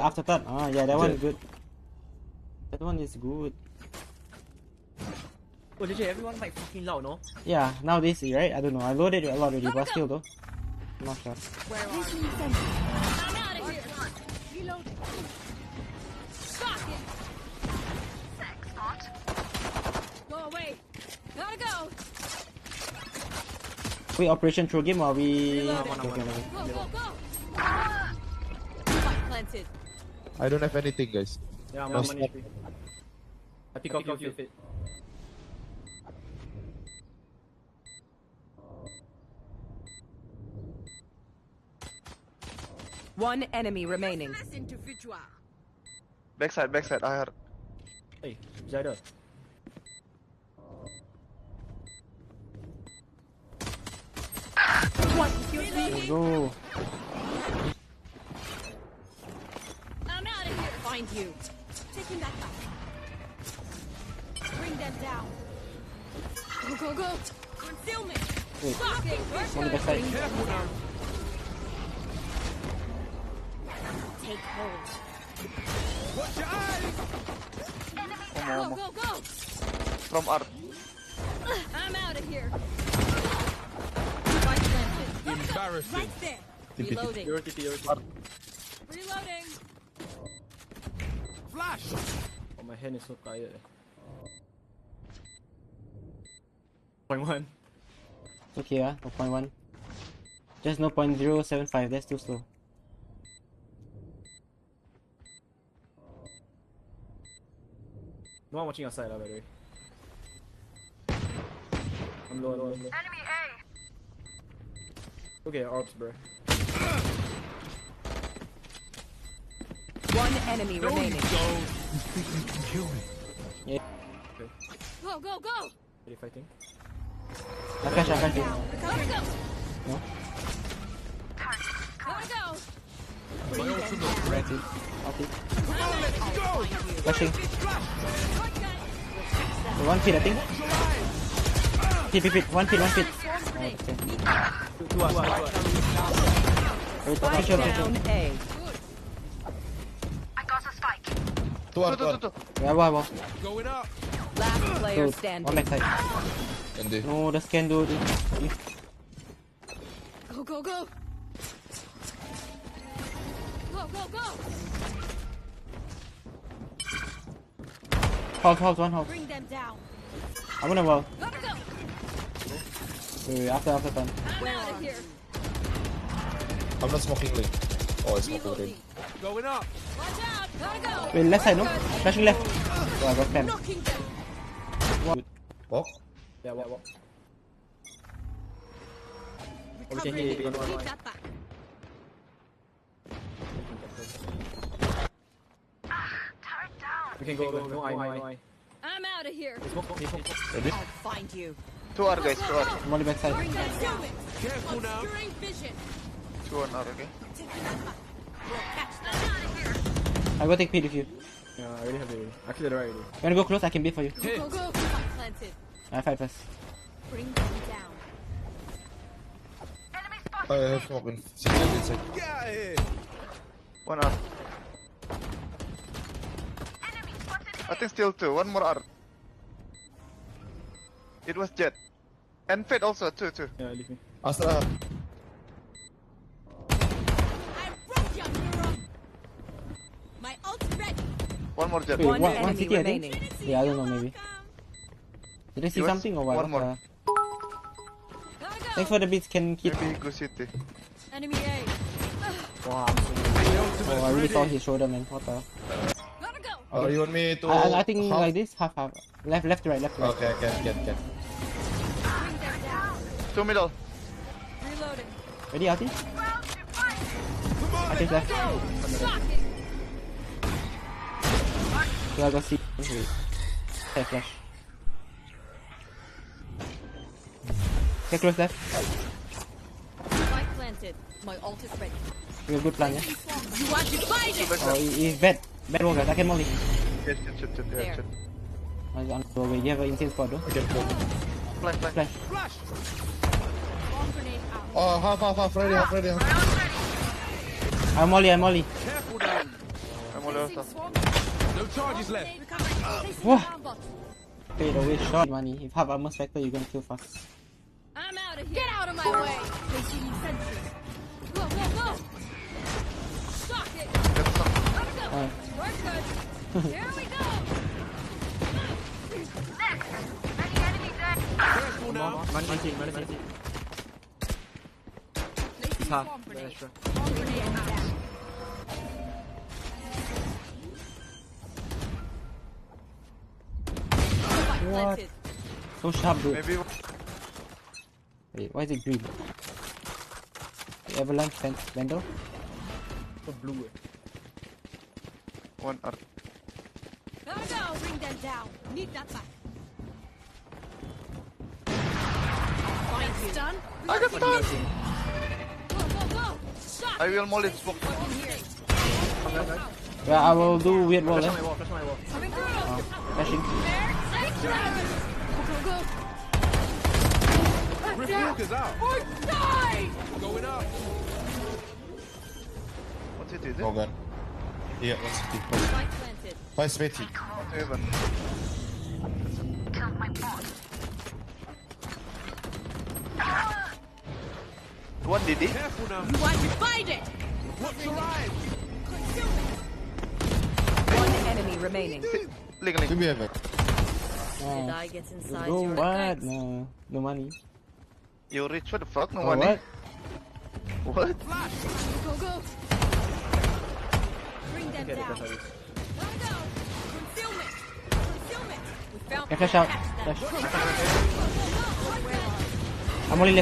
after that. Ah, yeah, that one good. That one is good. Oh, legit, everyone like fucking loud, no? Yeah, now this is right. I don't know. I loaded it a lot already, but still though. I'm not sure. Where are you? I'm out of here. Reloading. Stop it. Sex spot. Go away. Gotta go. We operation through game or we? Reloading. Okay, Go, go, go. Spike planted. I don't have anything, guys. Yeah, No, I'm money free. I pick up your fit. One enemy remaining. Individual. Backside, I heard. Hey, Jada. What? Excuse me. Go. I'm out of here. Find you. Taking that back. Bring them down. Go, go, go. Concealment. Wait. Fucking On the back side. Take hold. Watch your eyes! Go, go, go. From art. I'm out of here. Spike planted. Embarrassing. Right there. Reloading. Your TP. Reloading. Flash! Oh, my hand is so tired. Point one. Okay, 0.1. Just no 0.075. That's too slow. No one watching outside, by the way. I'm low. Enemy A! Okay, orbs, bro. One enemy remaining. Kill me. Go, go, go. Are you fighting? I flash. Gotta go. No? Gotta go. My ultimate ready. Okay. Let's go! Flashing. Shotgun. So 1 feet, I think. Feet. 1 feet. Okay. Two us. Wait, Spike official. down A. Two. Yeah, wow. Going up! Last player Good. One standing. back side. Hindi. No, the scan dude. Go, go, go. Go, go, go. Hold, one hold. Bring them down. I'm gonna wall. Gotta go. Wait, after turn. I'm out of here. I'm not smoking link. Oh, I smoke Reloading. already. Going up! Watch out. Gotta go. Wait, left side, no? Flashing left. Oh, I got spam. Knocking them. Walk. Yeah, walk. Recovering. Keep that back. We can go. I. I'm out of here. Smoke. Ready? I'll find you. Two art, guys, two art. I'm only back side. Bring them down. Careful now. Obscuring vision. Two on art, okay? Taking that back. We'll catch them. I'm out of here. I go take P if you. Yeah, I already have it. Actually, they're right. You wanna go close? I can beat for you. Go, go, go. Spike planted. I fight first. Bring them down. I have smoke in 6 seconds. Get out of here! One art. I think still two. One more art. It was jet. And Fate also, two. Yeah, leave me. Astra. I broke your neuron. My ult's ready. One more jet. Wait, One one enemy city, I think. remaining. Yeah, I don't know, maybe. Did I see Yours? something or what? One more. Gotta go. Thanks for the beats. Can keep. Maybe go city. Enemy A. Wow. Oh, I really saw his shoulder, man. What the? Gotta go. Oh, you want me to? I think half? like this, half. Left to right. Okay, get. Bring them down. Two middle. Reloading. Ready, Alti? I think left. Shock it. Yeah, I got C. Wait. Okay, flash. Okay, close left. Spike planted. My ult is ready. We have good plan, yeah? You want to fight it? Oh, he's bad. Bad roll, guys. I can molly. Yes, shoot. There. You have an insane spot, though. Okay, go. Flash. Flash. Bomb grenade out. Oh, half. Ready. I'm molly. Careful down. No charges left. Wah. Fade away shot money. If have armor spectre, you're gonna kill fast. I'm out of here. Get out of my way. Placing sentry. Go, go, go. Shock it. Get some. Gotta go. We're good. Here we go. Careful now. Man team. It's half. The extra. What? So sharp, dude. Maybe Wait, why is it green? The Avalanche Vandal? So blue. one earth. Gotta go. Bring them down. Need that back. Fine, stun. I got stunned. Go, go, go. Shock. I will molly smoke. In here. Yeah, I will do weird wall, Flash eh? my wall. Flash my wall. Coming through. Flashing. Go, go, go. Rift Walker's out. Or die. Going up. What's it, is it? Oh god. Yeah, what's it? Spike planted. Fine, Smithy. Heaven. One DD. Careful now. You want to fight it? Watch your eyes. One enemy remaining. Link. Do me ever. Did Ah. I get inside No, your what? legs? No, no money. You rich? What the fuck? No Oh, money. what? What? Go, go. Bring them Okay, down. flash like this. Gotta go. Concealment. Concealment. We found Yeah, flash out. Catch them. Flash. Where are I'm only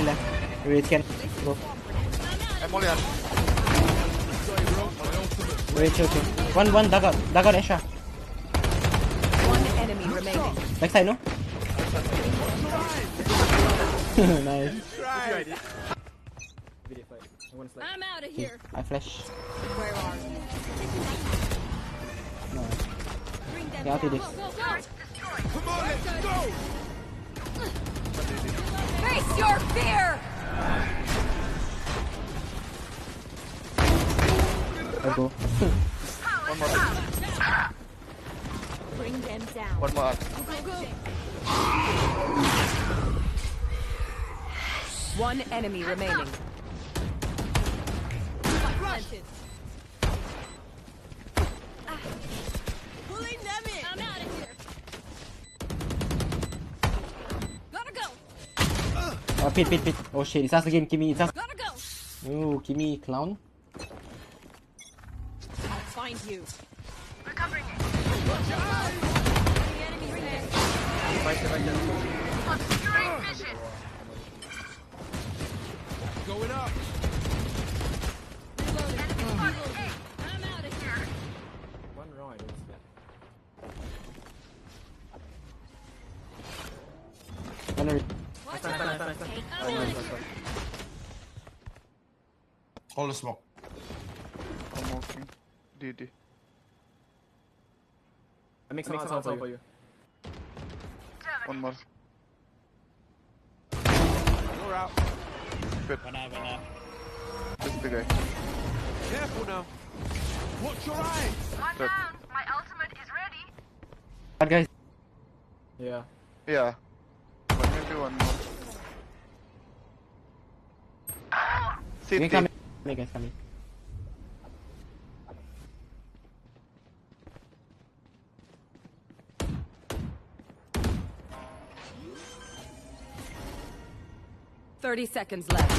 left. Wait, can go. I'm only on. Wait, chill. One, dug out, extra. One enemy remaining. Backside, no? Nice. Video fight. I'm gonna slide. I'm out of here. I flash. Where are you? No. Bring them Yeah, I'll do down. this. Go, go, go. Come on, let's go. Face your fear. I go. One more. Bring them down. One more. Go, go, go. One enemy remaining. Spike planted. Pulling them in. I'm out of here. Gotta go. Pit. Oh shit, it's us again, Kimmy. It's us. Gotta go. Ooh, Kimmy, clown. I'll find you. Recovering it. The enemy remains. Going up. I'm out of here. One round, I don't see that. Gonna Watch Stun. out. I'm out of here. Hold the smoke. I'm walking. DD. I make some outside for you. One more. You're out. Good. This is the guy. Careful now. Watch your eyes. Good. bad guys. Yeah. Yeah. But maybe one more. You City. can come guys, come in. Thirty seconds left.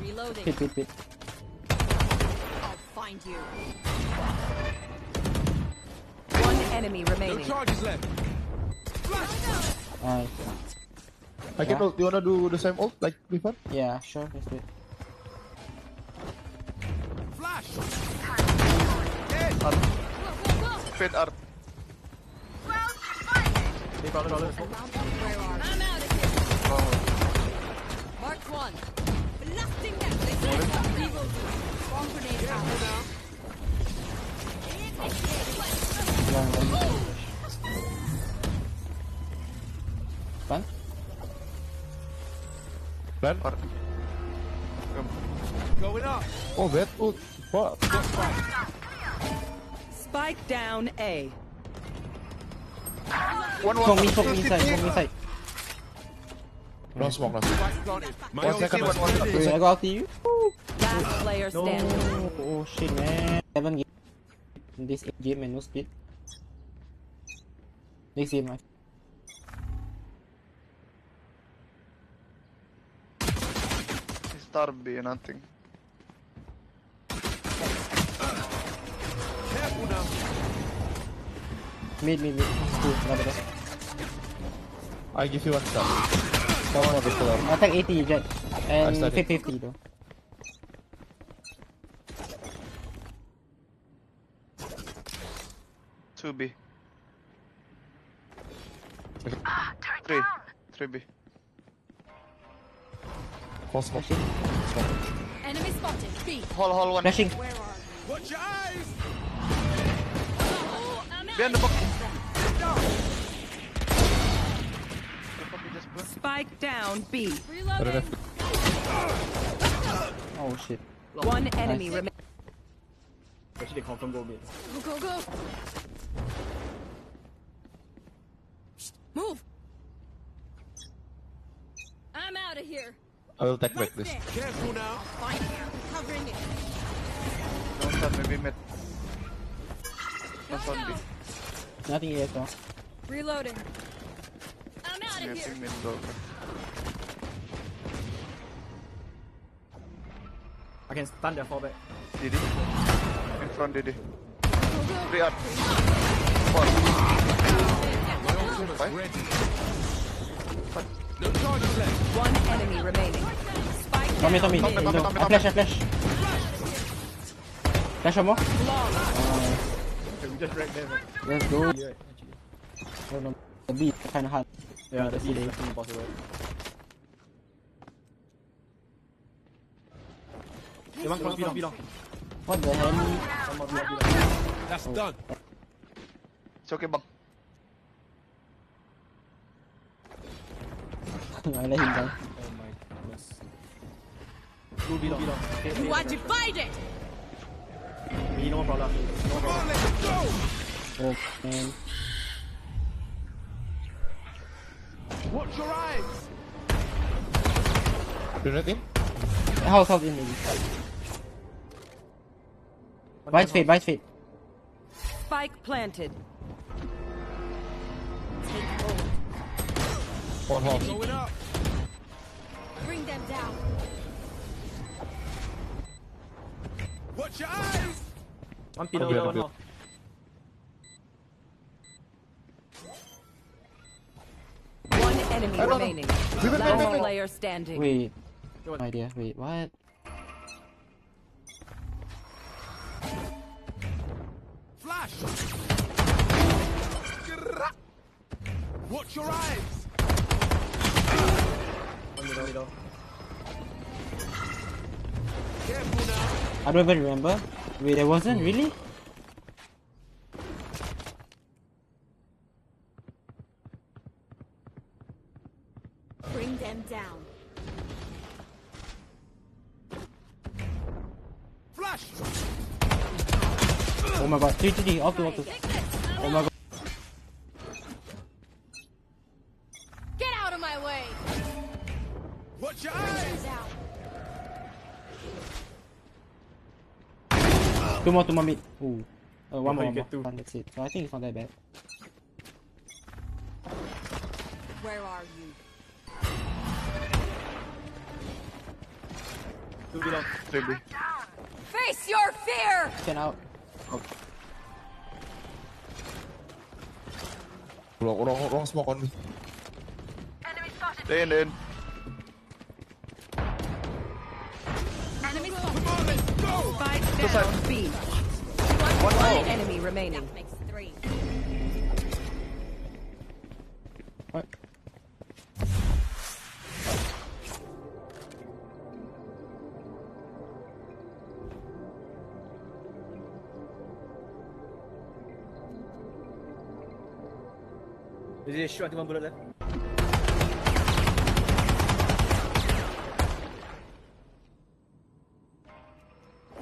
Reloading. Pit. I'll find you. One enemy No remaining. charges left. Nice. I can ult. You wanna do the same ult like before? Yeah, sure, let's do it. Flash. Go, go, go. Fade earth. They probably Where are I'm out of here. Oh. Mark one. Blasting them. Reloading. Bomb grenade out. Fun? Plan. Earth. Come. Oh, bad. Oh, what? Spike down A. Smoke me inside. No smoke, no smoke. My 1 second, ultimate 1 second. Wait, I go after you. Last player standing. Oh shit, man. 7 game. This 8 game and no split. Next game, man. Star B, nothing. careful now. Mid. Two, another. I give you 1 star. Come on, Victor. Attack 80, Jet. And I studied. 50 though. Two B. Okay. Three B. Full smoke. Enemy spotted. B. Hall one. Flashing. Where are you? Watch your eyes. Oh, I'm out. Behind the box. Spike down B. Reloading. Oh shit. One enemy Nice. remaining. Actually, they confirm go mid. Go. Move. I'm out of here. I will take back this. Careful now. Fine. Covering it. No star, maybe mid. No star B. Nothing yet though. Reloading. I'm out of here. Nothing mid though. I can stun their fallback. DD. In front DD. Go. 3 up. 4. My ultimate's Five. ready. No charges left. One enemy remaining. Spike Tommy. down Tommy. mid. I flash. Flash one more. Okay, we just wrecked them. Let's go. Yeah, actually. Oh no. The beat kinda hard. Yeah, the See C they- is impossible. They want close B long. What the hell? One more B long. That's done. It's okay, bang. I let him down. Oh my goodness. Two B long. Okay, You are divided. B no problem. No problem. Let's go. Oh man. Watch your eyes. Grenade in? House in maybe. Vice fade. Spike planted. Take hold. One half. Going up. Bring them down. Watch your eyes. One P Okay, long, okay. one One enemy remaining. Last player standing. Wait. No idea. Wait, what? Flash. Watch your eyes. One middle. Careful now. I don't even remember. Wait, there wasn't really? Bring them down. Flash. Oh my god. 3 up to. Oh my god. Get out of my way. Watch your eyes. Down. Two more mid. Ooh. One Oh, you more. get two. That's it. So I think it's not that bad. Where are you? Two B long. 3 B. Face your fear. 10 out. Wrong smoke on me. Stay in. Enemy spotted. Come on, let's go. Spike down B. One enemy remaining. That makes 3. What? Is it shoot until one bullet left?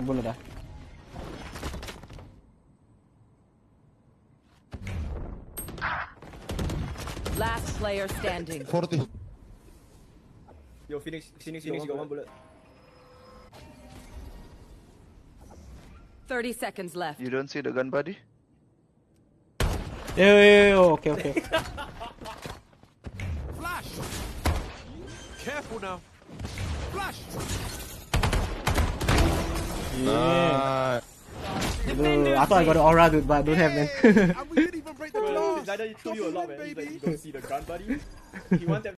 bullet dah. Last player standing. 40. Yo, Phoenix, you got one bullet. 30 seconds left. You don't see the gun buddy? Yo, okay. Flash! Careful now. Flash! Yeah. Dude, I thought I got an aura, dude, but I don't have, man. And we didn't even break the glass. Neither told you a lot, man. He's like, you don't see the gun, buddy. He wants them